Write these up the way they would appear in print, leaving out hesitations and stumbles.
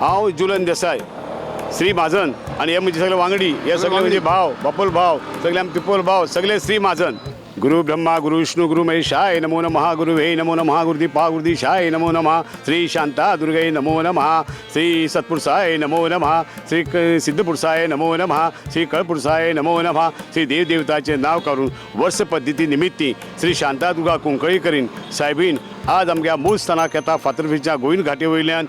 हांव जुलन देसाय श्री महाजन आणि हे म्हणजे सगळे वांगडी हे सगळे म्हणजे भाव बापोल भाव सगळे आम पिपोल भाव सगळे श्री महाजन गुरु ब्रह्मा गुरु विष्णु गुरु महेशाय नमो नमः गुरु हे नमो नमः गुरुदीपा गुरुदीशाय नमो नमः श्री शांता दुर्गे नमो नमः श्री सत्पुरुषाय नमो नमः श्री सिद्धपुरुषाय नमो नमः श्री कळपुरुषाय नमो नमः श्री देवदेवताचे नाव काढून वर्ष पद्धती निमित्ती श्री शांता दुर्गा कुंकळीकरीन साहेबीन आज आमच्या मूळ स्थानाक येता फातर्फेच्या गोविंद घाटी वयल्यान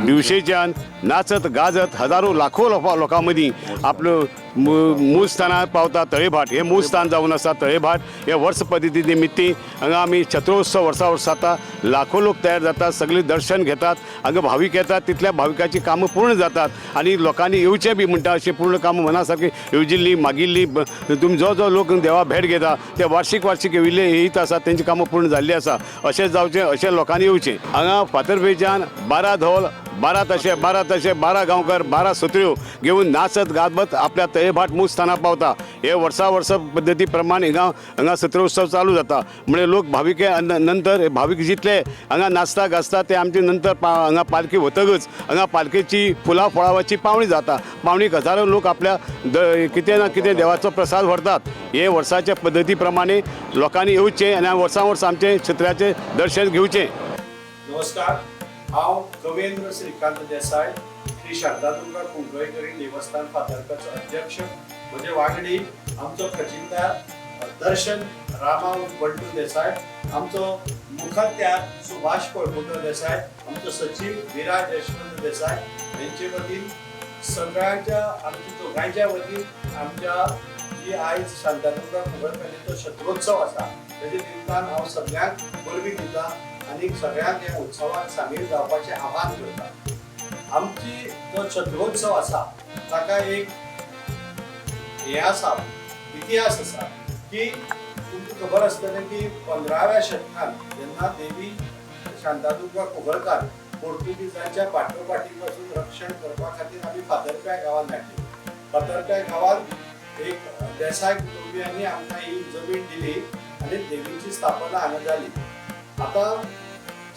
दिवशेच्यान नाचत गाजत हजारो लाखो लोकां मदीं आपलो मूळ स्थानार पावता तळेभाट हे मूळ स्थान जावन आसा तळेभाट हे वर्स पद्धती निमित्ती हांगा आमी छत्रोत्सव वर्सा वर्स जाता लाखो लोक तयार जातात सगळे दर्शन घेतात हांगा भाविक येतात तितल्या भाविकाची कामां पूर्ण जातात आनी लोकांनी येवचें बी म्हणटा अशें पूर्ण कामां मना सारकी येवजिल्ली मागिल्ली तुमी जो लोक देवा भेट घेता ते वार्षिक येयले येयत आसा तेंची कामां पूर्ण जाल्ली आसा अशें जावचें अशें लोकांनी येवचें हांगा फातर्फेच्यान 12 धोल 12 तशे 12 गांवकार 12 सत्र्यो घेवन नाचत गाजबत आपल्या तळेभाट मूळ स्थानार पावता हे वर्सा पद्धती प्रमाण हांगा सत्रोत्सव चालू जाता म्हणजे लोक भाविके नंतर भाविक जितले हांगा नाचता गाजता ते आमचे नंतर हांगा पालखी वतगच हांगा पालखेची फुलां फळावाची पावणी जाता पावणीक हजारो लोक आपल्या कितें ना कितें देवाचो प्रसाद व्हरतात हे वर्साच्या पद्धती प्रमाणे लोकांनी येवचें आनी वर्स आमचे छत्र्याचें दर्शन घेवचें. नमस्कार, हांव कवेंद्र श्रीकांत देसाय श्री शांतादुर्गा कुंकळीकरी देवस्थान फातर्पेचो अध्यक्ष. म्हजे वांगडी आमचो खजिनदार दर्शन रामा बंटू देसाय, आमचो मुखत्यार सुभाष पळपुटर देसाय, आमचो सचिव विराज यशवंत देसाय यांचे वतीन सगळ्यांच्या आमच्या दोगांच्या वतीन आमच्या जी आयज शांतादुर्गा कुंकळकारीचो शत्रोत्सव आसा तेजे निमतान हांव सगळ्यांक परबी दिता आनी सगळ्यांक ह्या उत्सवात सामील जावपाचें आवाहन करता. आमची जो छत्रोत्सव आसा ताका एक हे आसा इतिहास आसा की तुमकां खबर आसतलें की 15व्या शतकांत जेन्ना देवी शांतादुर्गा कुंकळकार पोर्तुगीजांच्या फाटोफाटी पासून रक्षण करपा खातीर आमी फातर्प्या गांवांत धाडली. फातर्प्या गांवांत एक देसाय कुटुंबियांनी आमकां ही जमीन दिली आनी देवीची स्थापना हांगा जाली. आता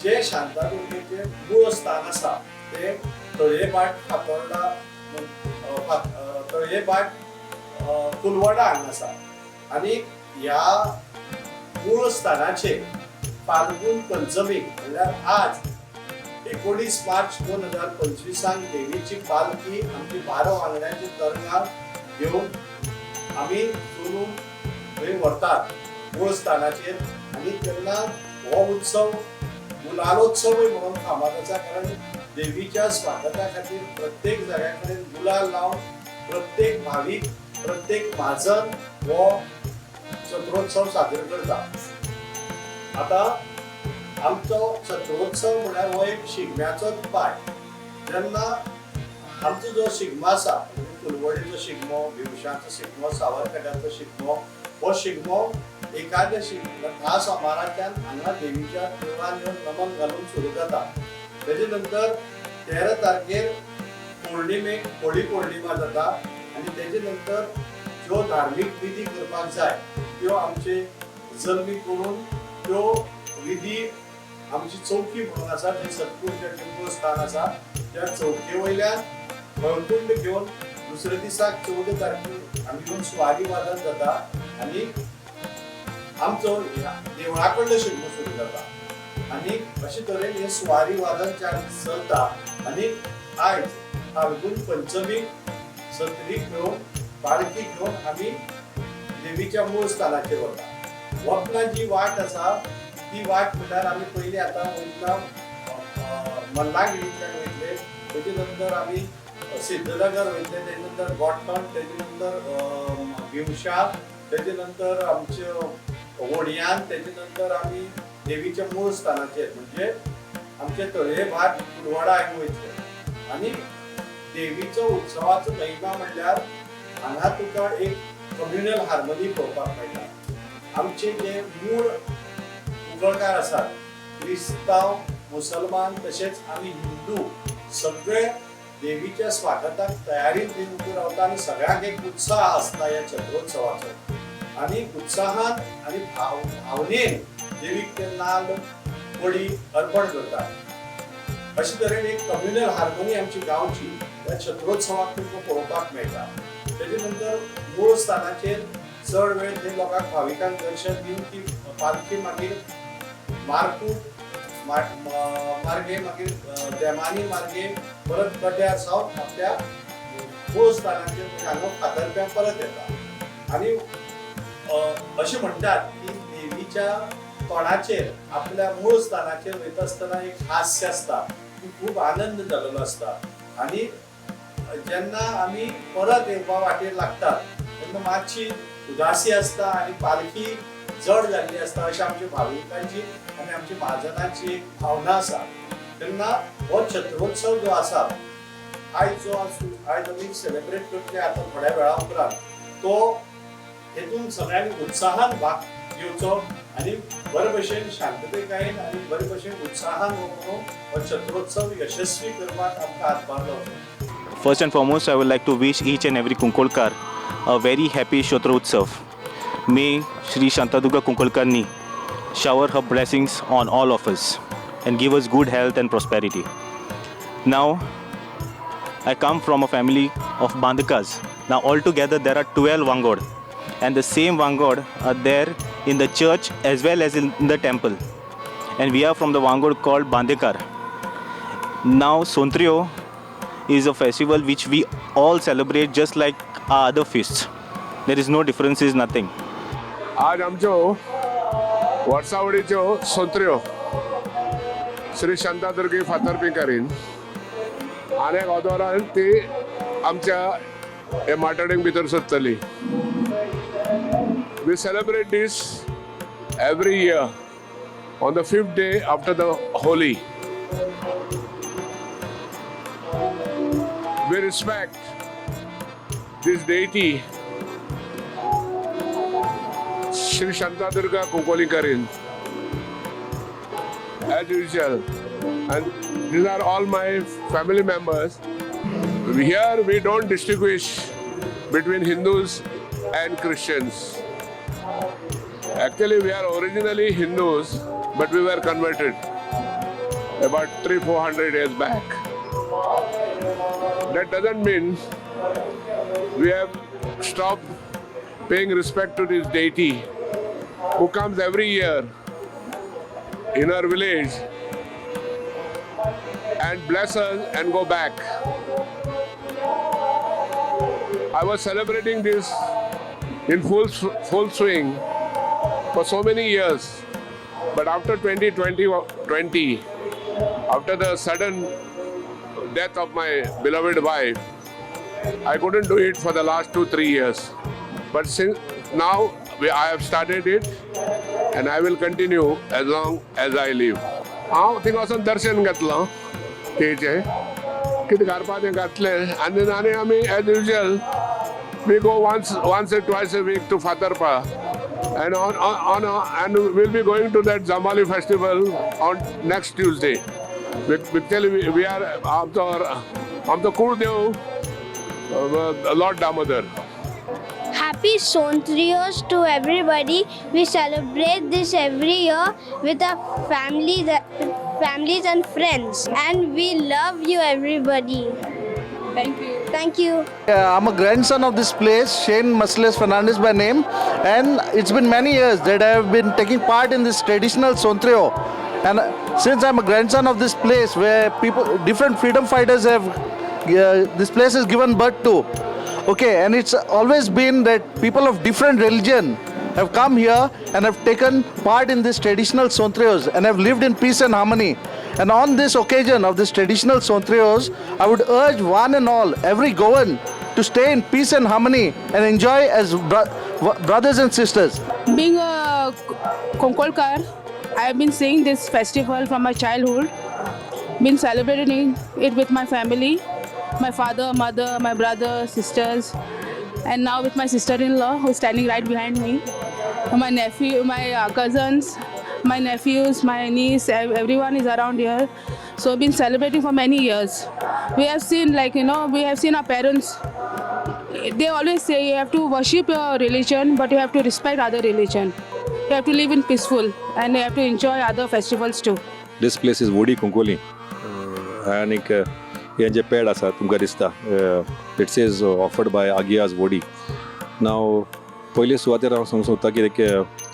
जे शांतादुर्गेचे मूळ स्थान आसा ते तळयेभाट फातोर्डा तळयेभाट कुलवडा हांगा आसा आनी ह्या मूळ स्थानाचेर फाल्गुन पंचमीक म्हणल्यार आज 19 मार्च 2025 देवीची पालखी आमची 12 वांगड्यांची तरंगार घेवन आमी चलून थंय व्हरतात मूळ स्थानाचेर. आनी तेन्ना हो उत्सव गुलालोत्सवूय म्हणून फामाद आसा कारण देवीच्या स्वागता खातीर प्रत्येक जाग्या कडेन गुलाल लावन प्रत्येक भावीक प्रत्येक महाजन हो छत्रोत्सव सादर करता. आता आमचो छत्रोत्सव म्हळ्यार हो एक शिगम्याचोच पाठ. जेन्ना आमचो जो शिगमो आसा कुलवडेचो शिगमो, भिवशांचो शिगमो, सावरकड्याचो शिगमो, हो शिगमो एकादशी ह्या सोमाराच्यान हांगा देवीच्या देवळान येवन नमन घालून सुरू जाता. तेजे नंतर 13 तारखेर पौर्णिमेक होळी पौर्णिमा जाता आनी तेजे नंतर ज्यो धार्मीक विधी करपाक जाय त्यो आमचे जल्मी करून त्यो विधी आमची चौकी म्हणून आसा जी सत्पुरुषाचें मूळ स्थान आसा त्या चौके वयल्यान हळकुंड घेवन दुसरे दिसाक 14 तारखेर आमी घेवन सुवारी वादन जाता आनी आमचो देवळा कडलो शिगमो सुरू जाता. आणि अशे तरेन हे सुवारी वादन चलता आणि आयज फाल्गुन पंचमीक सत्रीक घेवन पालखी घेवन आमी देवीच्या मूळ स्थानाचेर वता. वतना जी वाट आसा ती वाट म्हणल्यार आमी पयलीं आतां वयतना मल्लागिरींतल्यान वयतले, तेजे नंतर आमी सिद्धनगर वयतले, तेजे नंतर गोठण, तेजे नंतर भिवशा, तेजे नंतर आमच्यो वोडयान, तेजे नंतर आमी देवीच्या मूळ स्थानाचेर म्हणजे आमचे तळे भाट कुलवाडा हांगा वयतले. आनी देवीचो उत्सवाचो महिमा म्हणल्यार हांगा तुका एक कम्युनल हार्मनी पळोवपाक मेळटा. आमचे जे मूळ उगडकार आसात क्रिस्तांव, मुसलमान तशेंच आमी हिंदू सगळे देवीच्या स्वागताक तयारीन दिन उबे रावता आणि सगळ्यांक एक उत्साह आसता ह्या चक्रोत्सवाचो. आणि उत्साहान आणि भावनेन देवीक ते नाल बडी अर्पण करतात. अशे तरेन एक कम्युनल हार्मनी आमची गांवची ह्या चक्रोत्सवाक तुमकां पळोवपाक मेळटा. तेजे नंतर मूळ स्थानाचेर चड वेळ थंय लोकांक भाविकांक दर्शन दिवन ती पालखी मागीर मारकूट मार्गे मागीर देमानी मार्गे परत कट्यार सावन आपल्या मूळ स्थानाचेर म्हणजे हांगा फातर्प्यां परत येता. आणि अशें म्हणटात की देवीच्या तोंडाचेर आपल्या मूळ स्थानाचेर वयता आसतना एक हास्य आसता, खूब आनंद जाल्लो आसता. आणि जेन्ना आमी परत येवपा वाटेर लागतात तेन्ना मातशी उदासी आसता आणि पालखी जड जाल्ली आसता अशी आमच्या भाविकांची आणि आमच्या महाजनांची एक भावना आसा. तेन्ना हो छत्रोत्सव जो आसा आयज आमी सेलिब्रेट करतले आतां थोड्या वेळा उपरांत, तो हेतून सगळ्यांनी उत्साहान भाग घेवचो आणि बरे भशेन शांततेकायेन आणि बरे भशेन उत्साहान हो छत्रोत्सव यशस्वी करपाक आमकां हातभार लावचो. First and foremost, I would like to wish each and every Kunkolkar a very happy Kshatrotsav. May Shri Shantadurga Kunkolkarni shower her blessings on all of us and give us good health and prosperity. Now, I come from a family of Bandakas. Now, altogether there are 12 Vangod, and the same Vangod are there in the church as well as in the temple. And we are from the Vangod called Bandekar. Now, Sontriyo is a festival which we all celebrate just like our other feasts. There is no differences, nothing. आज आमच्यो वर्सावडीच्यो सोंत्र्यो श्री शांतादुर्गी फातर्पेकारीन आनी ओदोरान ती आमच्या हे माटोडेक भितर सोदतली. We celebrate this every year on the 5th day after the Holi. We respect this deity, Shri Shantadurga Kunkolikarin, as usual, and these are all my family members. Here we don't distinguish between Hindus and Christians. Actually, we are originally Hindus, but we were converted about 300-400 years back. That doesn't mean we have stopped paying respect to this deity who comes every year in our village and bless us and go back. I was celebrating this in full swing for so many years, but after 2020, after the sudden death of my beloved wife, I couldn't do it for the last 2-3 years. But since now I have started it and I will continue as long as I live. हांव थिंगा वचून दर्शन घेतलो तेचें कितें घालपाचें घातलें आनी आमी as usual we go once or twice a week to Fatarpa and we'll be going to that Zambali festival on next Tuesday. We are आमचो कुळदेव Lord Damodar. Happy Sontriyos to everybody. We celebrate this every year with our families and friends, and we love you everybody. Thank you. Thank you. I'm a grandson of this place, Shane Masles Fernandez by name, and it's been many years that I have been taking part in this traditional Sontriyo. And since I'm a grandson of this place where people, different freedom fighters have, this place is given birth to. Okay, and it's always been that people of different religion have come here and have taken part in this traditional Sontrios and have lived in peace and harmony. And on this occasion of this traditional Sontrios, I would urge one and all, every Goan, to stay in peace and harmony and enjoy as brothers and sisters. Being a Konkolkar, I have been seeing this festival from my childhood, been celebrating it with my family, my father, mother, my brother, sisters, and now with my sister-in-law who's standing right behind me, my nephew, my cousins, my nephews, my niece, everyone is around here. So been celebrating for many years. We have seen, we have seen our parents. They always say you have to worship your religion, but you have to respect other religion. You have to live in peaceful, and you have to enjoy other festivals too. This place is Vodi Kunkoli. And हे जे pad आसा तुमकां दिसता it says offered by आगियाज वोडी नाव पयले सुवातेर हांव सांगूंक सोदता कित्याक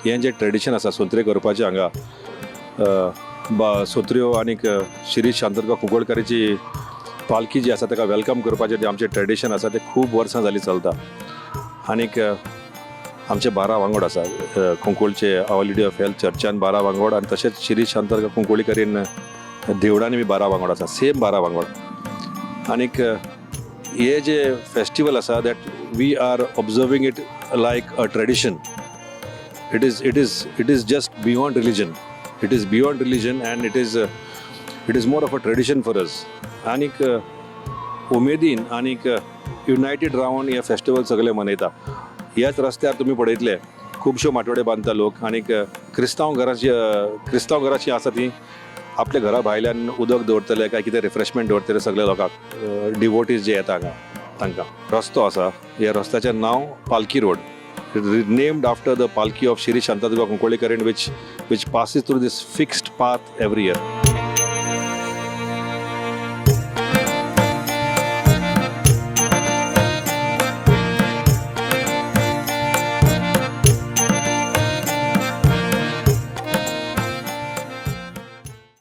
हें जें ट्रेडिशन आसा सोंत्रे करपाचें हांगा सोत्र्यो आनीक श्री शांतादुर्गा कुंकळकाराची पालखी जी आसा ताका वेलकम करपाचें जें आमचें ट्रेडिशन आसा तें खूब वर्सां जालीं चलता आनीक आमचे 12 वांगड आसा कुंकळचे आवर लेडी ऑफ हेल्थ चर्चान 12 वांगड आनी तशेंच श्री शांतादुर्गा कुंकळीकारीन देवळांनी बी 12 वांगड आसा सेम 12 वांगड आनीक हे जे फेस्टिवल आसा that we are observing it like a tradition it is just beyond religion it is beyond religion and it is more of a tradition for us आनीक उमेदीन आनीक युनायटेड रावन हे फेस्टिवल सगळे मनयता ह्याच रस्त्यार तुमी पळयतले खुबश्यो माटोळे बांदता लोक आनीक क्रिस्तांव घराची आसा ती आपल्या घरा भायल्यान उदक दवरतले काय कितें रिफ्रेशमेंट दवरतले सगळे लोकांक डिवोटीज जे येता हांगा तांकां रस्तो आसा ह्या रस्त्याचें नांव palki road named after the palki of Shri Shantadurga Kunkalikarin which passes through this fixed path every year.